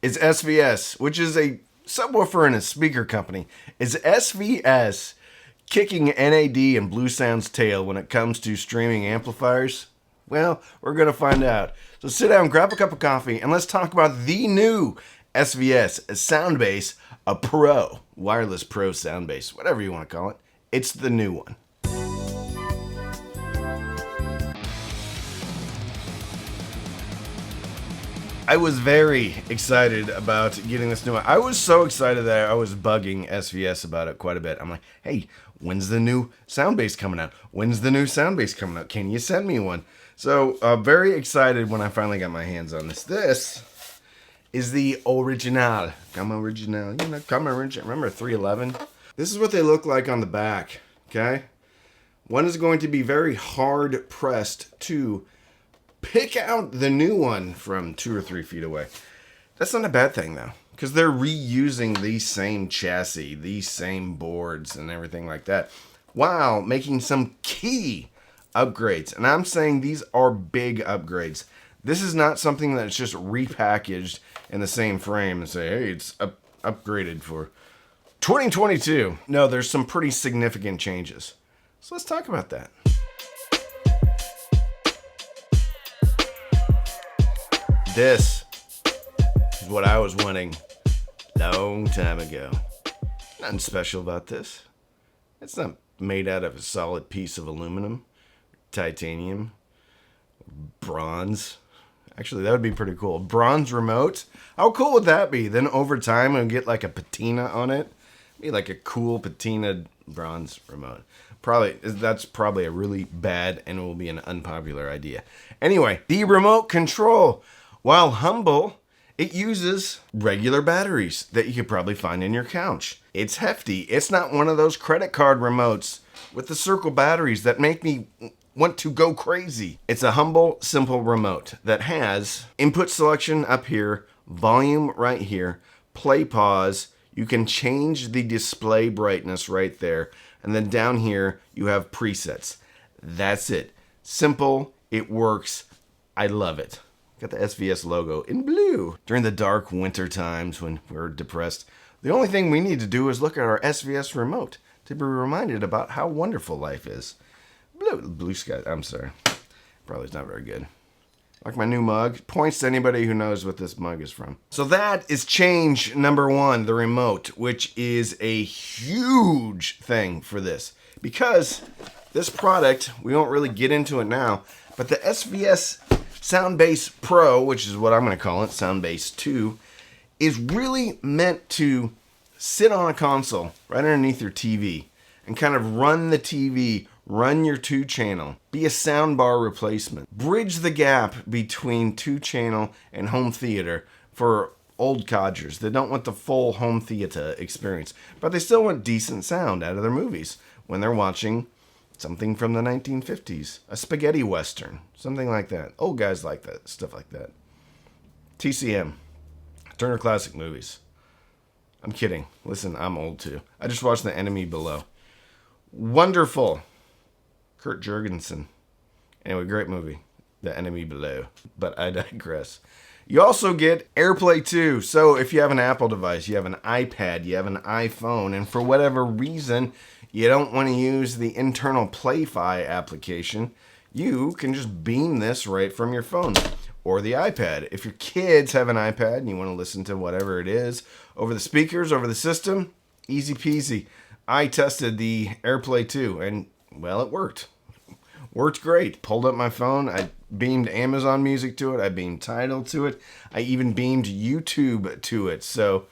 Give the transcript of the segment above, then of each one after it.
is SVS, which is a subwoofer and a speaker company. Is SVS kicking NAD and Bluesound's tail when it comes to streaming amplifiers? Well, we're going to find out. So sit down, grab a cup of coffee, and let's talk about the new SVS, a Soundbase, a Pro, wireless Pro Soundbase, whatever you want to call it. It's the new one. I was very excited about getting this new one. I was so excited that I was bugging SVS about it quite a bit. I'm like, hey, when's the new Soundbase coming out? When's the new Soundbase coming out? Can you send me one? So very excited when I finally got my hands on this. This is the original. Come original. You know, come original. Remember 311? This is what they look like on the back, okay? One is going to be very hard pressed to pick out the new one from 2 or 3 feet away. That's not a bad thing, though, because they're reusing these same chassis, these same boards, and everything like that, while making some key upgrades. And I'm saying these are big upgrades. This is not something that's just repackaged in the same frame and say, hey, it's upgraded for 2022. No, there's some pretty significant changes. So let's talk about that. This is what I was wanting long time ago. Nothing special about this. It's not made out of a solid piece of aluminum, titanium, bronze. Actually, that would be pretty cool. Bronze remote. How cool would that be? Then over time, it'll get like a patina on it. Be like a cool patina bronze remote. That's probably a really bad and it will be an unpopular idea. Anyway, the remote control. While humble, it uses regular batteries that you could probably find in your couch. It's hefty. It's not one of those credit card remotes with the circle batteries that make me want to go crazy. It's a humble, simple remote that has input selection up here, volume right here, play pause. You can change the display brightness right there. And then down here, you have presets. That's it. Simple. It works. I love it. Got the SVS logo in blue. During the dark winter times when we're depressed, the only thing we need to do is look at our SVS remote to be reminded about how wonderful life is. Blue sky. I'm sorry. Probably not very good. Like my new mug. Points to anybody who knows what this mug is from. So that is change number 1, the remote, which is a huge thing for this. Because this product, we won't really get into it now, but the SVS Soundbase Pro, which is what I'm going to call it, Soundbase 2, is really meant to sit on a console right underneath your TV and kind of run the TV, run your 2-channel, be a soundbar replacement, bridge the gap between 2-channel and home theater for old codgers that don't want the full home theater experience, but they still want decent sound out of their movies when they're watching something from the 1950s, a spaghetti western, something like that. Old guys like that, stuff like that. TCM, Turner Classic Movies. I'm kidding. Listen, I'm old too. I just watched The Enemy Below. Wonderful. Kurt Jurgensen. Anyway, great movie, The Enemy Below. But I digress. You also get AirPlay 2. So if you have an Apple device, you have an iPad, you have an iPhone, and for whatever reason, you don't want to use the internal Play-Fi application, you can just beam this right from your phone or the iPad. If your kids have an iPad and you want to listen to whatever it is over the speakers, over the system, easy peasy. I tested the AirPlay 2 and, well, it worked. Worked great. Pulled up my phone. I beamed Amazon Music to it. I beamed Tidal to it. I even beamed YouTube to it. So,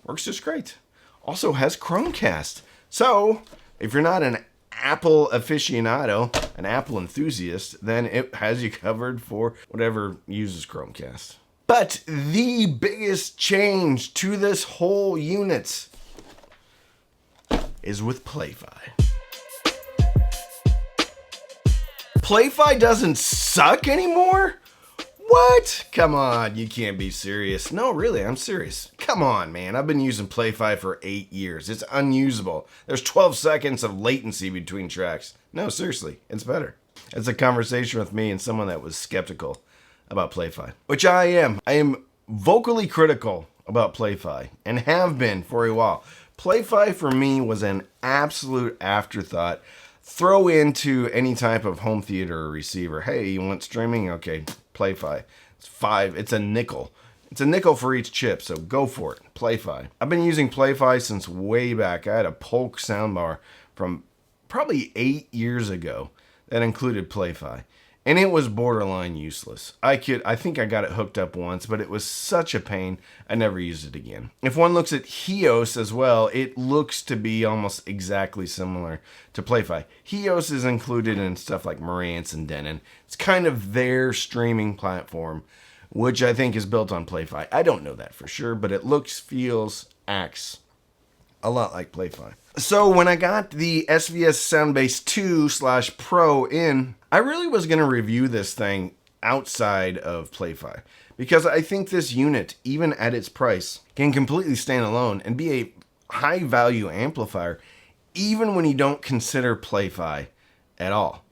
works just great. Also has Chromecast. So, if you're not an Apple aficionado, an Apple enthusiast, then it has you covered for whatever uses Chromecast. But the biggest change to this whole unit is with Play-Fi. Play-Fi doesn't suck anymore? What? Come on, you can't be serious. No, really, I'm serious. Come on, man. I've been using Play-Fi for 8 years. It's unusable. There's 12 seconds of latency between tracks. No, seriously, it's better. It's a conversation with me and someone that was skeptical about Play-Fi, which I am. I am vocally critical about Play-Fi, and have been for a while. Play-Fi for me was an absolute afterthought. Throw into any type of home theater or receiver. Hey, you want streaming? Okay, Play-Fi. It's a nickel. It's a nickel for each chip, so go for it. Play-Fi. I've been using Play-Fi since way back. I had a Polk soundbar from probably 8 years ago that included Play-Fi. And it was borderline useless. I think I got it hooked up once, but it was such a pain, I never used it again. If one looks at Hios as well, it looks to be almost exactly similar to Play-Fi. Hios is included in stuff like Marantz and Denon. It's kind of their streaming platform, which I think is built on Play-Fi. I don't know that for sure, but it looks, feels, acts a lot like Play-Fi. So when I got the SVS Soundbase 2/Pro in, I really was going to review this thing outside of Play-Fi, because I think this unit, even at its price, can completely stand alone and be a high value amplifier, even when you don't consider Play-Fi at all.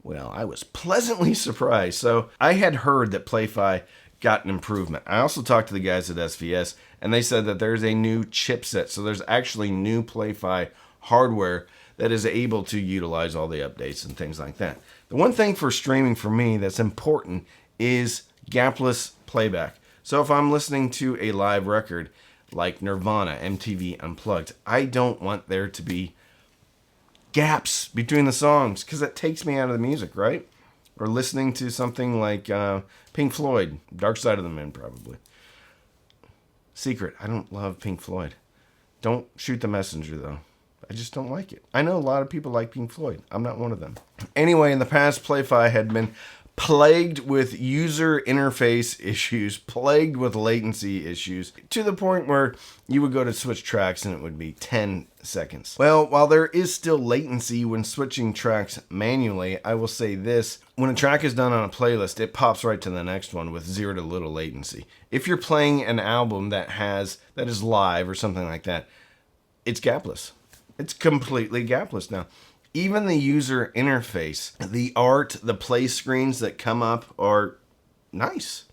Well, I was pleasantly surprised. So I had heard that Play-Fi got an improvement. I also talked to the guys at SVS, and they said that there's a new chipset. So there's actually new Play-Fi hardware that is able to utilize all the updates and things like that. The one thing for streaming for me that's important is gapless playback. So if I'm listening to a live record like Nirvana, MTV Unplugged, I don't want there to be gaps between the songs, because that takes me out of the music, right? Or listening to something like Pink Floyd, Dark Side of the Moon, probably. Secret, I don't love Pink Floyd. Don't shoot the messenger, though. I just don't like it. I know a lot of people like Pink Floyd. I'm not one of them. Anyway, in the past, Play-Fi had been plagued with user interface issues, plagued with latency issues, to the point where you would go to switch tracks and it would be 10 seconds. Well, while there is still latency when switching tracks manually, I will say this: when a track is done on a playlist, it pops right to the next one with zero to little latency. If you're playing an album that is live or something like that, it's gapless. It's completely gapless now. Even the user interface, the art, the play screens that come up are nice.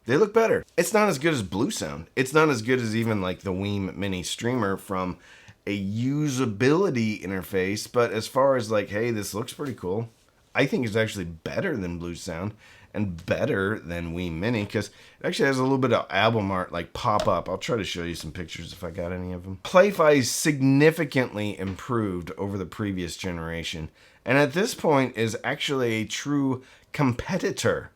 They look better. It's not as good as Bluesound. It's not as good as even like the Weem Mini Streamer from a usability interface, but as far as like, hey, this looks pretty cool, I think it's actually better than Bluesound and better than Weem Mini, because it actually has a little bit of album art like pop up. I'll try to show you some pictures if I got any of them. Play-Fi significantly improved over the previous generation, and at this point is actually a true competitor,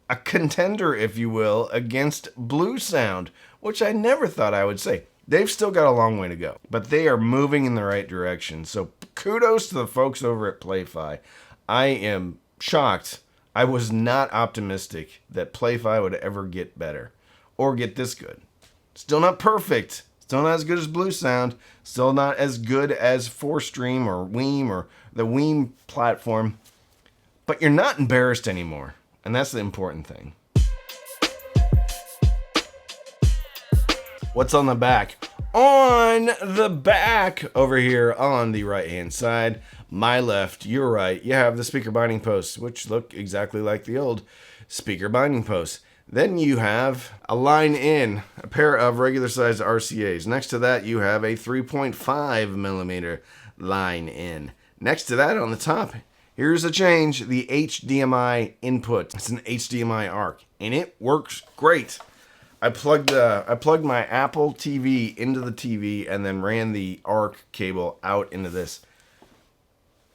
a contender, if you will, against Bluesound, which I never thought I would say. They've still got a long way to go, but they are moving in the right direction. So kudos to the folks over at Play-Fi. I am shocked. I was not optimistic that Play-Fi would ever get better or get this good. Still not perfect. Still not as good as Bluesound. Still not as good as 4Stream or Weem or the Weem platform. But you're not embarrassed anymore. And that's the important thing. What's on the back? On the back over here on the right hand side, my left, your right, you have the speaker binding posts, which look exactly like the old speaker binding posts. Then you have a line in, a pair of regular sized RCAs. Next to that, you have a 3.5 millimeter line in. Next to that on the top, here's a change, the HDMI input. It's an HDMI ARC, and it works great. I plugged my Apple TV into the TV and then ran the ARC cable out into this.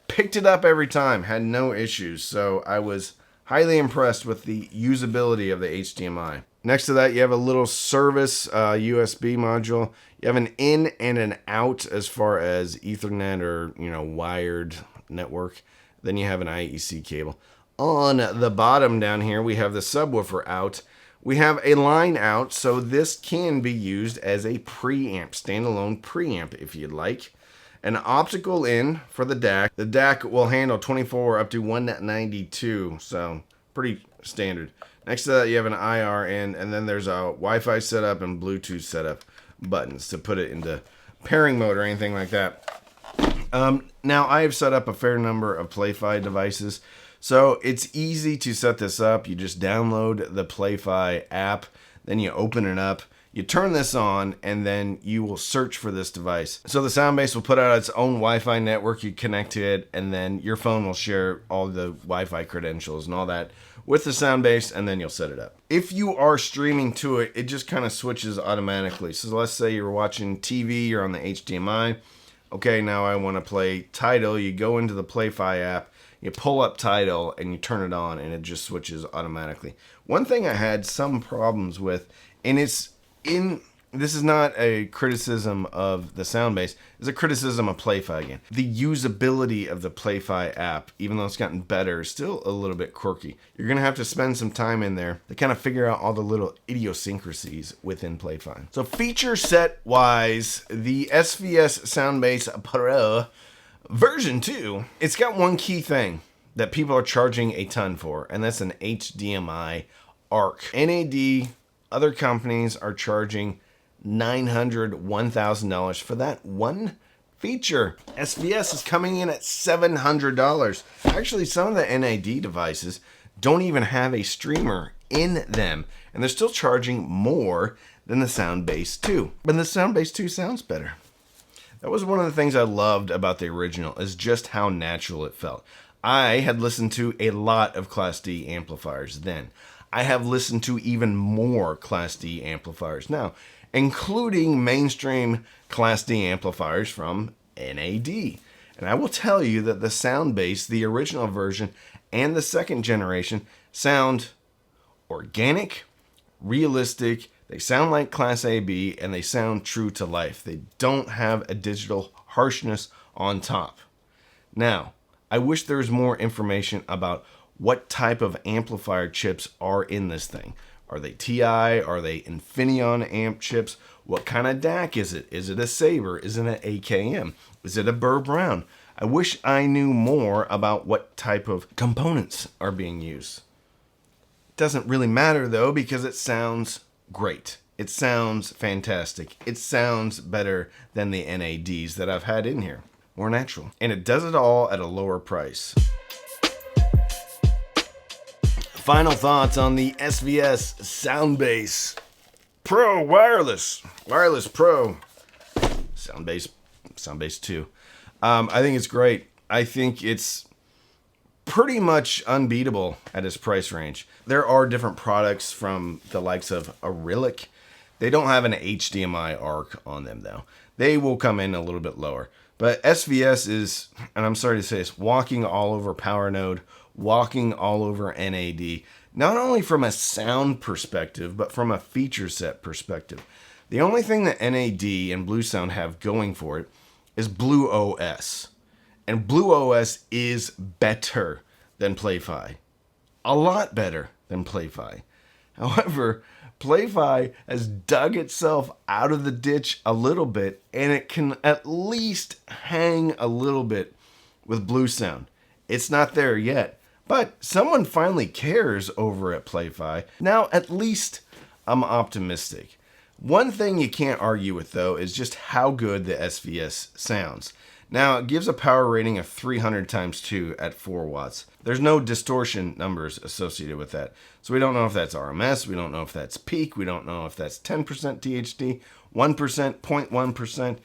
Picked it up every time, had no issues, so I was highly impressed with the usability of the HDMI. Next to that, you have a little service USB module. You have an in and an out as far as Ethernet or wired network. Then you have an IEC cable. On the bottom down here, we have the subwoofer out. We have a line out, so this can be used as a preamp, standalone preamp if you'd like. An optical in for the DAC. The DAC will handle 24 up to 192, so pretty standard. Next to that, you have an IR in, and then there's a Wi-Fi setup and Bluetooth setup buttons to put it into pairing mode or anything like that. Now, I have set up a fair number of Play-Fi devices, so it's easy to set this up. You just download the Play-Fi app, then you open it up. You turn this on, and then you will search for this device. So the Soundbase will put out its own Wi-Fi network. You connect to it, and then your phone will share all the Wi-Fi credentials and all that with the Soundbase, and then you'll set it up. If you are streaming to it, it just kind of switches automatically. So let's say you're watching TV, you're on the HDMI. Okay, now I want to play Tidal. You go into the Play-Fi app, you pull up Tidal, and you turn it on, and it just switches automatically. One thing I had some problems with, and this is not a criticism of the Soundbase, it's a criticism of Play-Fi again. The usability of the Play-Fi app, even though it's gotten better, is still a little bit quirky. You're going to have to spend some time in there to kind of figure out all the little idiosyncrasies within Play-Fi. So feature set wise, the SVS Soundbase Pro version 2, it's got one key thing that people are charging a ton for, and that's an HDMI ARC. NAD, other companies are charging $900, $1,000 for that one feature. SVS is coming in at $700. Actually, some of the NAD devices don't even have a streamer in them, and they're still charging more than the Soundbase 2. But the Soundbase 2 sounds better. That was one of the things I loved about the original, is just how natural it felt. I had listened to a lot of Class D amplifiers then. I have listened to even more Class D amplifiers now, including mainstream Class D amplifiers from NAD. And I will tell you that the Soundbase, the original version, and the second generation sound organic, realistic, they sound like Class AB, and they sound true to life. They don't have a digital harshness on top. Now, I wish there was more information about what type of amplifier chips are in this thing. Are they TI? Are they Infineon amp chips? What kind of DAC is it? Is it a Sabre? Is it an AKM? Is it a Burr Brown? I wish I knew more about what type of components are being used. It doesn't really matter though, because it sounds great. It sounds fantastic. It sounds better than the NADs that I've had in here. More natural. And it does it all at a lower price. Final thoughts on the SVS Soundbase Pro Wireless Pro Soundbase 2. I think it's great. I think it's pretty much unbeatable at its price range. There are different products from the likes of Arylic. They don't have an HDMI ARC on them though. They will come in a little bit lower. But SVS is, and I'm sorry to say this, walking all over Power Node, walking all over NAD, not only from a sound perspective, but from a feature set perspective. The only thing that NAD and Bluesound have going for it is BlueOS. And BlueOS is better than Play-Fi. A lot better than Play-Fi. However, Play-Fi has dug itself out of the ditch a little bit, and it can at least hang a little bit with Bluesound. It's not there yet, but someone finally cares over at Play-Fi. Now, at least I'm optimistic. One thing you can't argue with, though, is just how good the SVS sounds. Now, it gives a power rating of 300 times 2 at 4 watts. There's no distortion numbers associated with that. So we don't know if that's RMS, we don't know if that's peak, we don't know if that's 10% THD, 1%, 0.1%.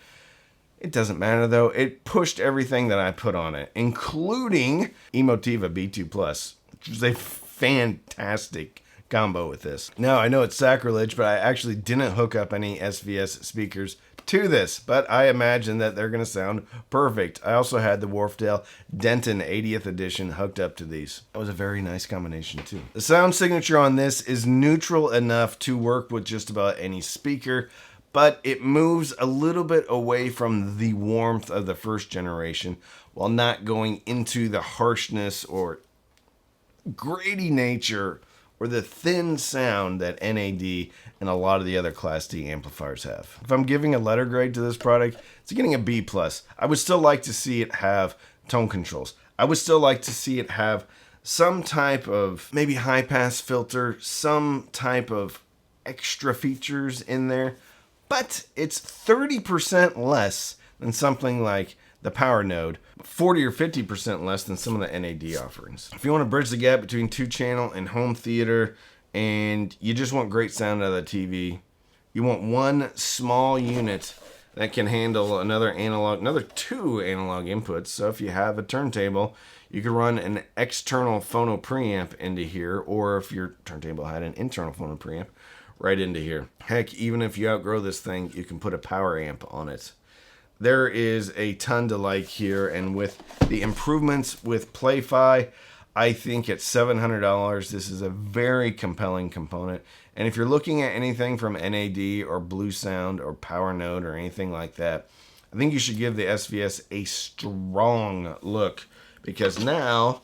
It doesn't matter though. It pushed everything that I put on it, including Emotiva B2+, which is a fantastic combo with this. Now, I know it's sacrilege, but I actually didn't hook up any SVS speakers to this, but I imagine that they're going to sound perfect. I also had the Wharfdale Denton 80th edition hooked up to these. That was a very nice combination too. The sound signature on this is neutral enough to work with just about any speaker, but it moves a little bit away from the warmth of the first generation while not going into the harshness or grady nature or the thin sound that NAD and a lot of the other Class D amplifiers have. If I'm giving a letter grade to this product, it's getting a B+. I would still like to see it have tone controls. I would still like to see it have some type of maybe high pass filter, some type of extra features in there, but it's 30% less than something like the Power Node, 40 or 50% less than some of the NAD offerings. If you want to bridge the gap between 2-channel and home theater, and you just want great sound out of the TV, You want one small unit that can handle another 2 analog inputs. So if you have a turntable, you could run an external phono preamp into here, or if your turntable had an internal phono preamp, right into here. Heck, even if you outgrow this thing, you can put a power amp on it. There is a ton to like here, and with the improvements with Play-Fi, I think at $700, this is a very compelling component. And if you're looking at anything from NAD or Bluesound or Power Node or anything like that, I think you should give the SVS a strong look, because now,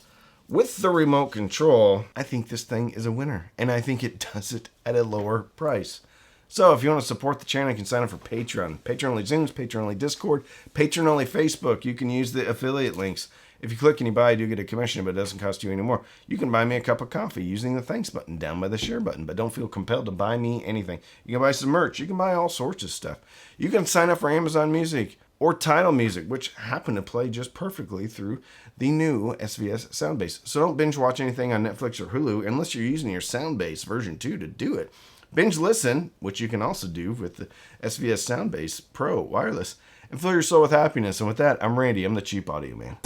with the remote control, I think this thing is a winner. And I think it does it at a lower price. So if you want to support the channel, you can sign up for Patreon. Patreon-only Zooms, Patreon-only Discord, Patreon-only Facebook. You can use the affiliate links. If you click and you buy, you do get a commission, but it doesn't cost you any more. You can buy me a cup of coffee using the thanks button down by the share button, but don't feel compelled to buy me anything. You can buy some merch. You can buy all sorts of stuff. You can sign up for Amazon Music or Tidal Music, which happen to play just perfectly through the new SVS Soundbase. So don't binge watch anything on Netflix or Hulu unless you're using your Soundbase version 2 to do it. Binge listen, which you can also do with the SVS Soundbase Pro wireless, and fill your soul with happiness. And with that, I'm Randy. I'm the Cheap Audio Man.